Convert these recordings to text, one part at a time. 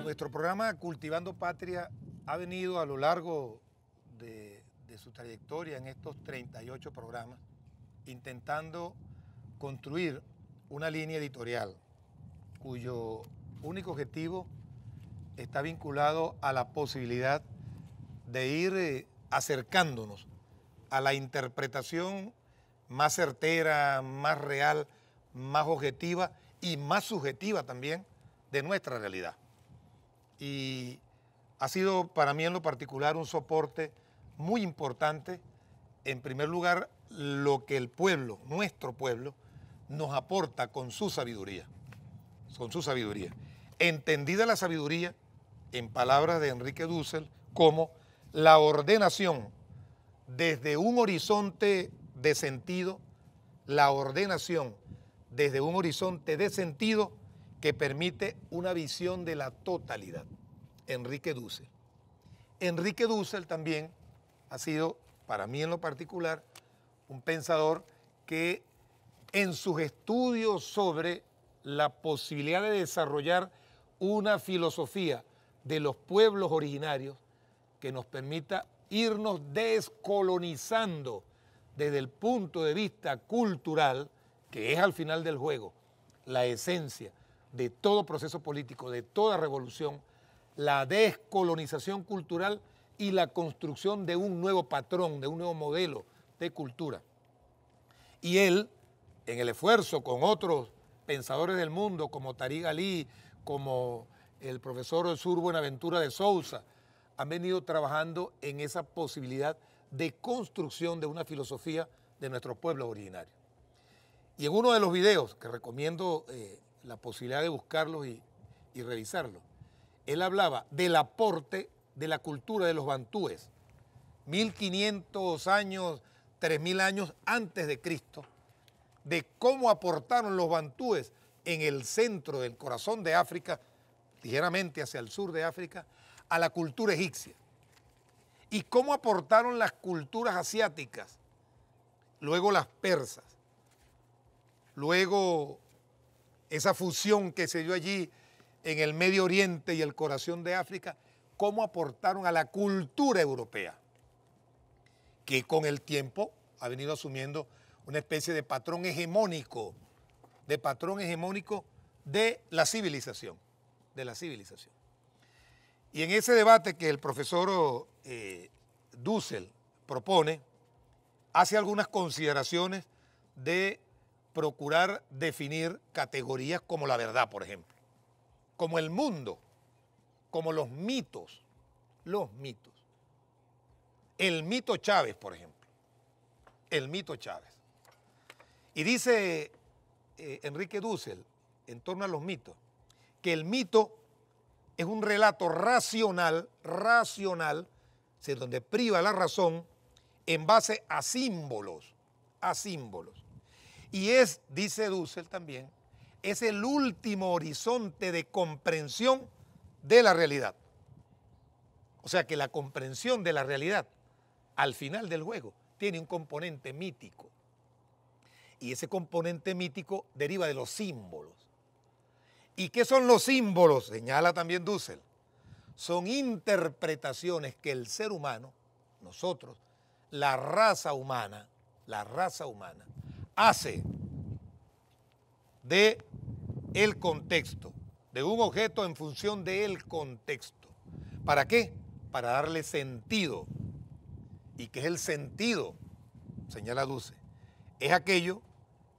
Nuestro programa Cultivando Patria ha venido a lo largo de su trayectoria en estos 38 programas intentando construir una línea editorial cuyo único objetivo está vinculado a la posibilidad de ir acercándonos a la interpretación más certera, más real, más objetiva y más subjetiva también de nuestra realidad. Y ha sido para mí en lo particular un soporte muy importante, en primer lugar, lo que el pueblo, nuestro pueblo, nos aporta con su sabiduría. Entendida la sabiduría, en palabras de Enrique Dussel, como la ordenación desde un horizonte de sentido, que permite una visión de la totalidad. Enrique Dussel. Enrique Dussel también ha sido, para mí en lo particular, un pensador que en sus estudios sobre la posibilidad de desarrollar una filosofía de los pueblos originarios que nos permita irnos descolonizando desde el punto de vista cultural, que es al final del juego la esencia de todo proceso político, de toda revolución, la descolonización cultural y la construcción de un nuevo patrón, de un nuevo modelo de cultura. Y él, en el esfuerzo con otros pensadores del mundo, como Tariq Ali, como el profesor Sur Buenaventura de Sousa, han venido trabajando en esa posibilidad de construcción de una filosofía de nuestros pueblos originarios. Y en uno de los videos, que recomiendo la posibilidad de buscarlos y revisarlos, él hablaba del aporte de la cultura de los bantúes, 1500 años, 3000 años antes de Cristo, de cómo aportaron los bantúes en el centro del corazón de África, ligeramente hacia el sur de África, a la cultura egipcia. Y cómo aportaron las culturas asiáticas, luego las persas, luego esa fusión que se dio allí en el Medio Oriente y el corazón de África, cómo aportaron a la cultura europea, que con el tiempo ha venido asumiendo una especie de patrón hegemónico, de la civilización, Y en ese debate que el profesor Dussel propone, hace algunas consideraciones de procurar definir categorías como la verdad, por ejemplo, como el mundo, como los mitos. El mito Chávez, por ejemplo, el mito Chávez. Y dice Enrique Dussel, en torno a los mitos, que el mito es un relato racional, donde priva la razón en base a símbolos. Y es, dice Dussel también, es el último horizonte de comprensión de la realidad. O sea que la comprensión de la realidad, al final del juego, tiene un componente mítico. Y ese componente mítico deriva de los símbolos. ¿Y qué son los símbolos? Señala también Dussel. Son interpretaciones que el ser humano, nosotros, la raza humana, hace de el contexto, de un objeto en función del contexto. ¿Para qué? Para darle sentido. ¿Y qué es el sentido? Señala Dussel. Es aquello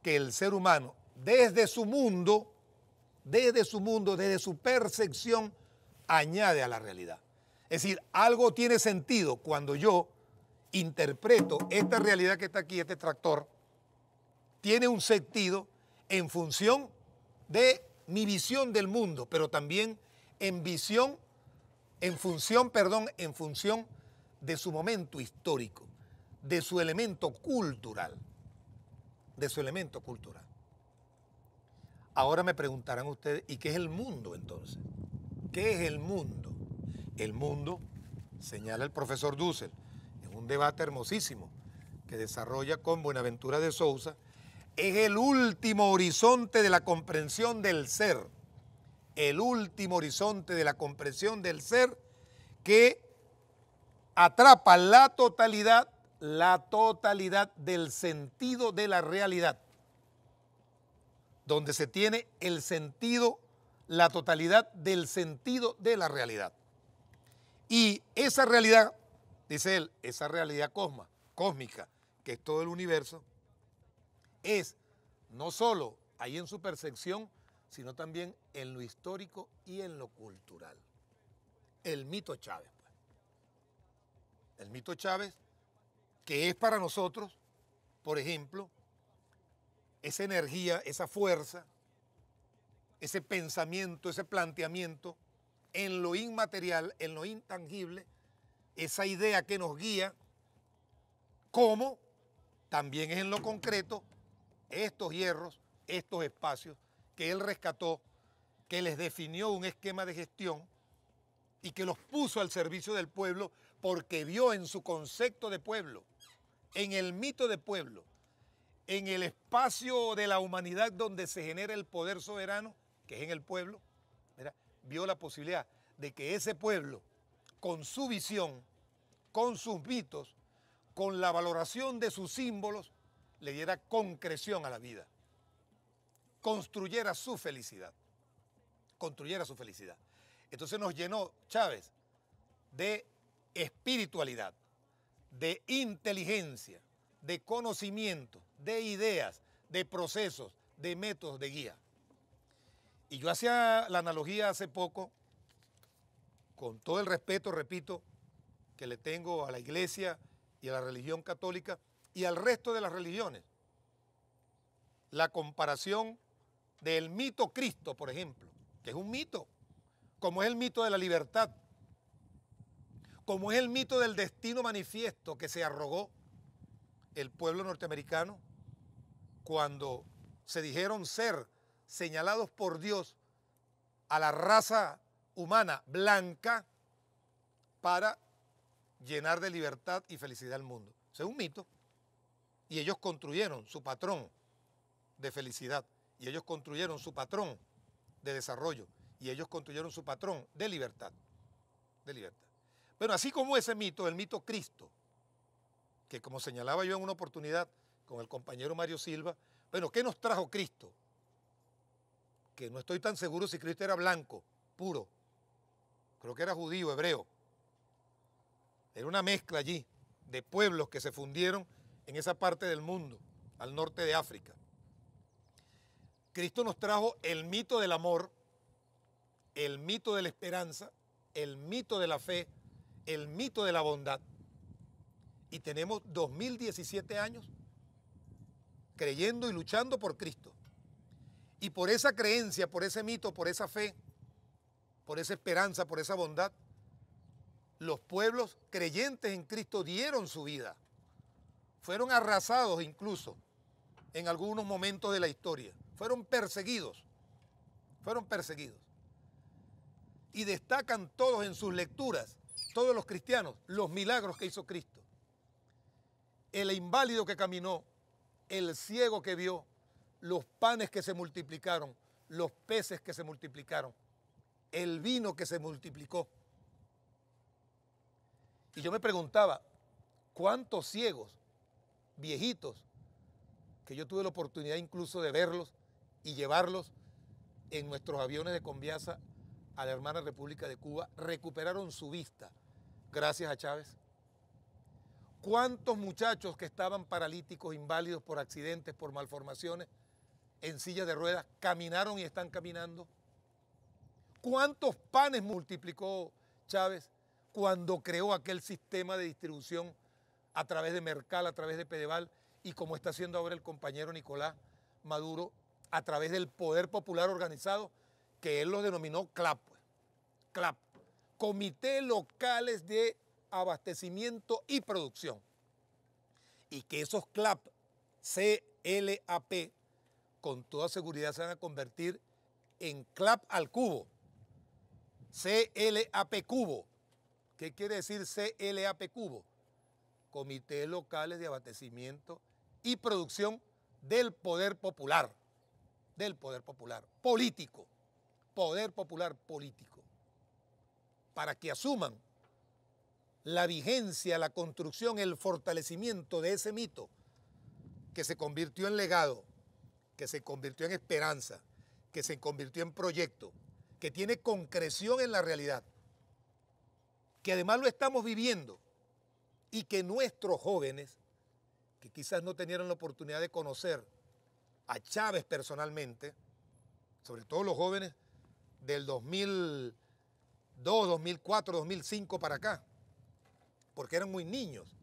que el ser humano, desde su mundo, desde su percepción, añade a la realidad. Es decir, algo tiene sentido cuando yo interpreto esta realidad que está aquí, este tractor, tiene un sentido en función de mi visión del mundo, pero también en función de su momento histórico, de su elemento cultural. Ahora me preguntarán ustedes, ¿y qué es el mundo entonces? ¿Qué es el mundo? El mundo, señala el profesor Dussel, en un debate hermosísimo que desarrolla con Buenaventura de Sousa, es el último horizonte de la comprensión del ser, el último horizonte de la comprensión del ser que atrapa la totalidad del sentido de la realidad, donde se tiene el sentido, la totalidad del sentido de la realidad. Y esa realidad, dice él, esa realidad cósmica, que es todo el universo, es no solo ahí en su percepción, sino también en lo histórico y en lo cultural. El mito Chávez, pues. El mito Chávez, que es para nosotros, por ejemplo, esa energía, esa fuerza, ese pensamiento, ese planteamiento en lo inmaterial, en lo intangible, esa idea que nos guía, como también es en lo concreto estos hierros, estos espacios que él rescató, que les definió un esquema de gestión y que los puso al servicio del pueblo porque vio en su concepto de pueblo, en el mito de pueblo, en el espacio de la humanidad donde se genera el poder soberano, que es en el pueblo, ¿verdad? Vio la posibilidad de que ese pueblo, con su visión, con sus mitos, con la valoración de sus símbolos, le diera concreción a la vida, construyera su felicidad, construyera su felicidad. Entonces nos llenó Chávez de espiritualidad, de inteligencia, de conocimiento, de ideas, de procesos, de métodos, de guía. Y yo hacía la analogía hace poco, con todo el respeto, repito, que le tengo a la iglesia y a la religión católica y al resto de las religiones. La comparación del mito Cristo, por ejemplo, que es un mito, como es el mito de la libertad, como es el mito del destino manifiesto que se arrogó el pueblo norteamericano cuando se dijeron ser señalados por Dios a la raza humana blanca para llenar de libertad y felicidad al mundo. Ese es un mito. Y ellos construyeron su patrón de felicidad, y ellos construyeron su patrón de desarrollo, y ellos construyeron su patrón de libertad. De libertad. Bueno, así como ese mito, el mito Cristo, que como señalaba yo en una oportunidad con el compañero Mario Silva, bueno, ¿qué nos trajo Cristo? Que no estoy tan seguro si Cristo era blanco, puro, creo que era judío, hebreo. Era una mezcla allí de pueblos que se fundieron en esa parte del mundo, al norte de África. Cristo nos trajo el mito del amor, el mito de la esperanza, el mito de la fe, el mito de la bondad. Y tenemos 2017 años creyendo y luchando por Cristo. Y por esa creencia, por ese mito, por esa fe, por esa esperanza, por esa bondad, los pueblos creyentes en Cristo dieron su vida. Fueron arrasados incluso en algunos momentos de la historia. Fueron perseguidos. Fueron perseguidos. Y destacan todos en sus lecturas, todos los cristianos, los milagros que hizo Cristo. El inválido que caminó, el ciego que vio, los panes que se multiplicaron, los peces que se multiplicaron, el vino que se multiplicó. Y yo me preguntaba, ¿cuántos ciegos, viejitos, que yo tuve la oportunidad incluso de verlos y llevarlos en nuestros aviones de Conviasa a la hermana República de Cuba, recuperaron su vista gracias a Chávez? ¿Cuántos muchachos que estaban paralíticos, inválidos por accidentes, por malformaciones, en sillas de ruedas, caminaron y están caminando? ¿Cuántos panes multiplicó Chávez cuando creó aquel sistema de distribución a través de Mercal, a través de Pedeval, y como está haciendo ahora el compañero Nicolás Maduro, a través del Poder Popular Organizado, que él lo denominó CLAP, pues. CLAP, Comité Locales de Abastecimiento y Producción. Y que esos CLAP, CLAP, con toda seguridad se van a convertir en CLAP al cubo. CLAP cubo. ¿Qué quiere decir CLAP cubo? Comités Locales de Abastecimiento y Producción del poder popular político, poder popular político, para que asuman la vigencia, la construcción, el fortalecimiento de ese mito que se convirtió en legado, que se convirtió en esperanza, que se convirtió en proyecto, que tiene concreción en la realidad, que además lo estamos viviendo y que nuestros jóvenes, que quizás no tenieron la oportunidad de conocer a Chávez personalmente, sobre todo los jóvenes del 2002, 2004, 2005 para acá, porque eran muy niños,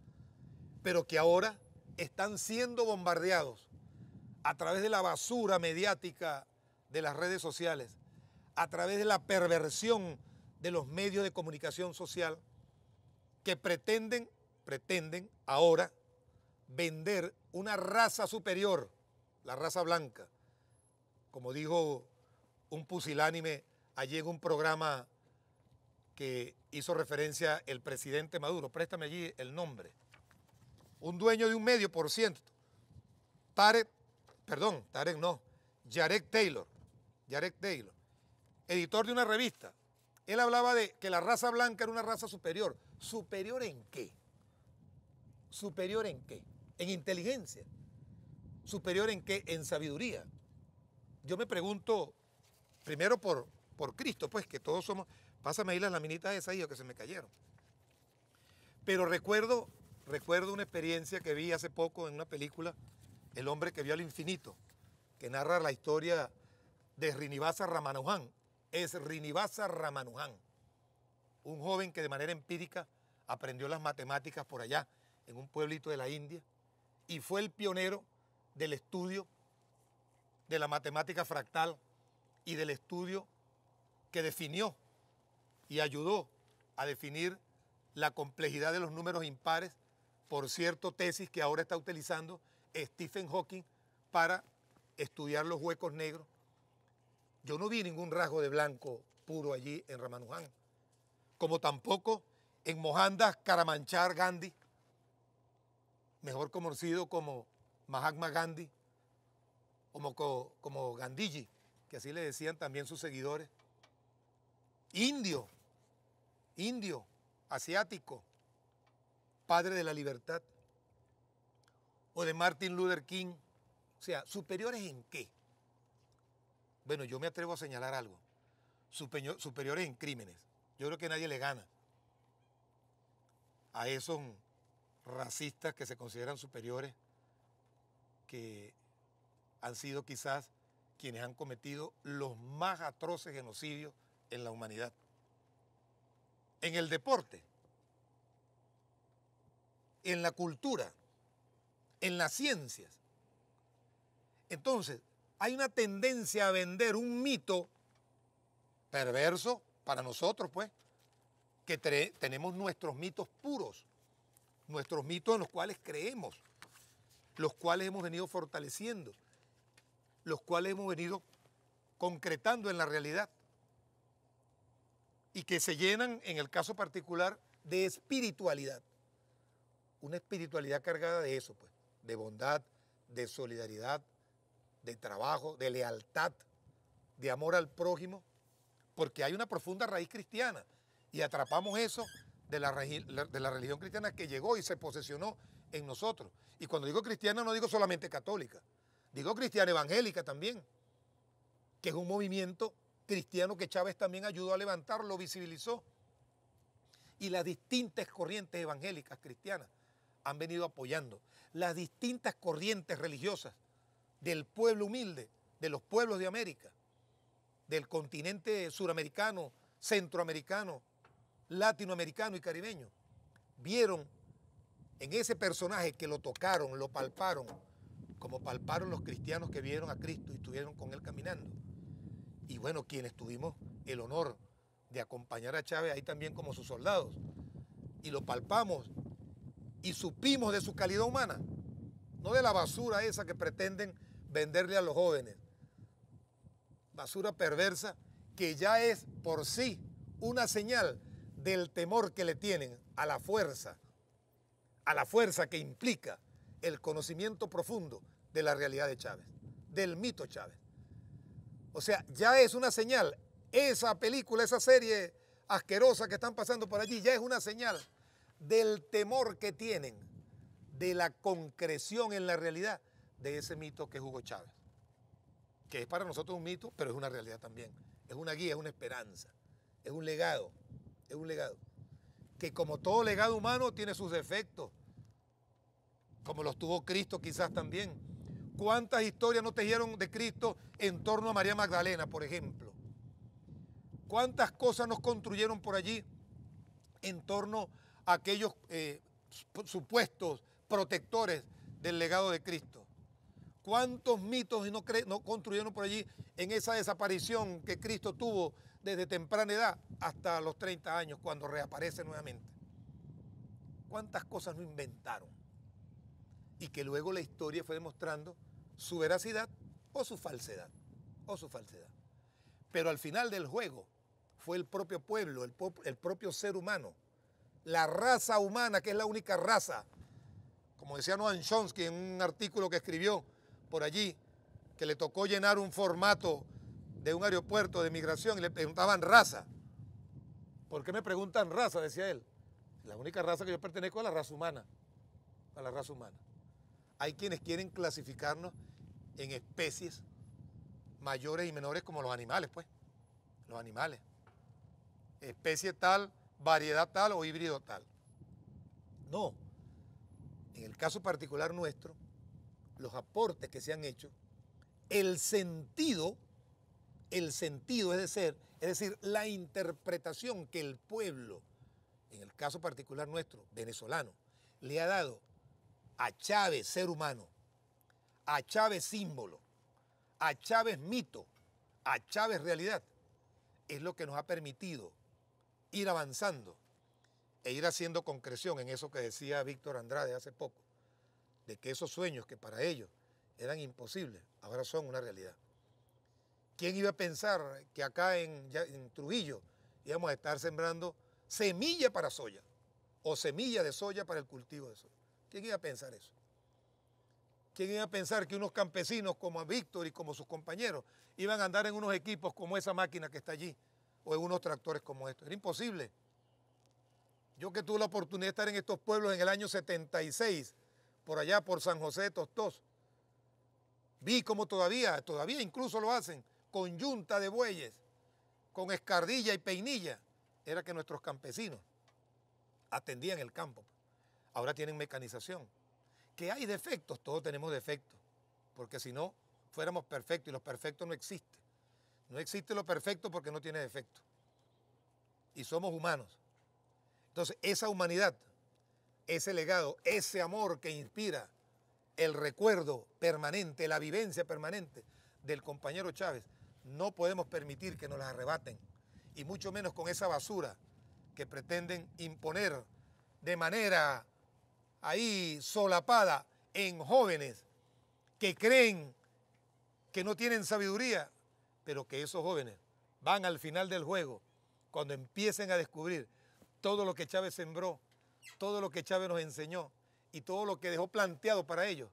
pero que ahora están siendo bombardeados a través de la basura mediática de las redes sociales, a través de la perversión de los medios de comunicación social, que pretenden ahora vender una raza superior, la raza blanca, como dijo un pusilánime allí en un programa que hizo referencia el presidente Maduro, préstame allí el nombre, un dueño de un medio, por cierto, Yarek Taylor, editor de una revista. Él hablaba de que la raza blanca era una raza superior. ¿Superior en qué? ¿Superior en qué? En inteligencia. ¿Superior en qué? En sabiduría. Yo me pregunto, primero por Cristo, pues que todos somos... Pásame ahí las laminitas esas ahí, que se me cayeron. Pero recuerdo una experiencia que vi hace poco en una película, El hombre que vio al infinito, que narra la historia de Srinivasa Ramanujan. Es Srinivasa Ramanujan, un joven que de manera empírica aprendió las matemáticas por allá, en un pueblito de la India, y fue el pionero del estudio de la matemática fractal y del estudio que definió y ayudó a definir la complejidad de los números impares, por cierto, tesis que ahora está utilizando Stephen Hawking para estudiar los huecos negros. Yo no vi ningún rasgo de blanco puro allí en Ramanujan, como tampoco en Mohandas Karamanchar Gandhi, mejor conocido como Mahatma Gandhi, como Gandhiji, que así le decían también sus seguidores. Indio, asiático, padre de la libertad, o de Martin Luther King. O sea, ¿superiores en qué? Bueno, yo me atrevo a señalar algo. Superiores en crímenes. Yo creo que nadie le gana a esos racistas que se consideran superiores, que han sido quizás quienes han cometido los más atroces genocidios en la humanidad. En el deporte, en la cultura, en las ciencias. Entonces, hay una tendencia a vender un mito perverso para nosotros, pues, que tenemos nuestros mitos puros, nuestros mitos en los cuales creemos, los cuales hemos venido fortaleciendo, los cuales hemos venido concretando en la realidad y que se llenan, en el caso particular, de espiritualidad. Una espiritualidad cargada de eso, pues, de bondad, de solidaridad, de trabajo, de lealtad, de amor al prójimo, porque hay una profunda raíz cristiana y atrapamos eso de la religión cristiana que llegó y se posesionó en nosotros. Y cuando digo cristiana no digo solamente católica, digo cristiana evangélica también, que es un movimiento cristiano que Chávez también ayudó a levantar, lo visibilizó. Y las distintas corrientes evangélicas cristianas han venido apoyando, las distintas corrientes religiosas del pueblo humilde, de los pueblos de América, del continente suramericano, centroamericano, latinoamericano y caribeño, vieron en ese personaje que lo tocaron, lo palparon, como palparon los cristianos que vieron a Cristo y estuvieron con él caminando. Y bueno, quienes tuvimos el honor de acompañar a Chávez ahí también como sus soldados, y lo palpamos y supimos de su calidad humana, no de la basura esa que pretenden venderle a los jóvenes, basura perversa que ya es por sí una señal del temor que le tienen a la fuerza que implica el conocimiento profundo de la realidad de Chávez, del mito Chávez. O sea, ya es una señal. Esa película, esa serie asquerosa que están pasando por allí, ya es una señal del temor que tienen de la concreción en la realidad de ese mito que es Hugo Chávez. Que es para nosotros un mito, pero es una realidad también. Es una guía, es una esperanza, es un legado, es un legado. Que como todo legado humano tiene sus defectos, como los tuvo Cristo quizás también. ¿Cuántas historias no tejieron de Cristo en torno a María Magdalena, por ejemplo? ¿Cuántas cosas nos construyeron por allí en torno a aquellos supuestos protectores del legado de Cristo? ¿Cuántos mitos no construyeron por allí en esa desaparición que Cristo tuvo desde temprana edad hasta los 30 años, cuando reaparece nuevamente? ¿Cuántas cosas no inventaron? Y que luego la historia fue demostrando su veracidad o su falsedad, Pero al final del juego fue el propio pueblo, el propio ser humano, la raza humana, que es la única raza, como decía Noam Chomsky en un artículo que escribió por allí, que le tocó llenar un formato de un aeropuerto de migración y le preguntaban raza. ¿Por qué me preguntan raza?, decía él. La única raza que yo pertenezco es a la raza humana, Hay quienes quieren clasificarnos en especies mayores y menores como los animales, pues. Los animales. Especie tal, variedad tal o híbrido tal. No. En el caso particular nuestro, los aportes que se han hecho, el sentido es decir, la interpretación que el pueblo, en el caso particular nuestro, venezolano, le ha dado a Chávez ser humano, a Chávez símbolo, a Chávez mito, a Chávez realidad, es lo que nos ha permitido ir avanzando e ir haciendo concreción en eso que decía Víctor Andrade hace poco, de que esos sueños que para ellos eran imposibles, ahora son una realidad. ¿Quién iba a pensar que acá en Trujillo íbamos a estar sembrando semilla para soya o semilla de soya para el cultivo de soya? ¿Quién iba a pensar eso? ¿Quién iba a pensar que unos campesinos como Víctor y como sus compañeros iban a andar en unos equipos como esa máquina que está allí o en unos tractores como estos? Era imposible. Yo que tuve la oportunidad de estar en estos pueblos en el año 76, por allá por San José de Tostós, vi cómo todavía incluso lo hacen, con yunta de bueyes, con escardilla y peinilla. Era que nuestros campesinos atendían el campo. Ahora tienen mecanización. ¿Que hay defectos? Todos tenemos defectos, porque si no, fuéramos perfectos, y los perfectos no existen. No existe lo perfecto porque no tiene defecto. Y somos humanos. Entonces, esa humanidad, ese legado, ese amor que inspira el recuerdo permanente, la vivencia permanente del compañero Chávez, no podemos permitir que nos las arrebaten, y mucho menos con esa basura que pretenden imponer de manera ahí solapada en jóvenes que creen que no tienen sabiduría, pero que esos jóvenes van al final del juego, cuando empiecen a descubrir todo lo que Chávez sembró, todo lo que Chávez nos enseñó y todo lo que dejó planteado para ellos,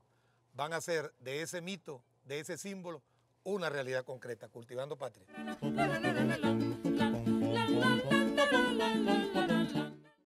van a hacer de ese mito, de ese símbolo, una realidad concreta, cultivando patria.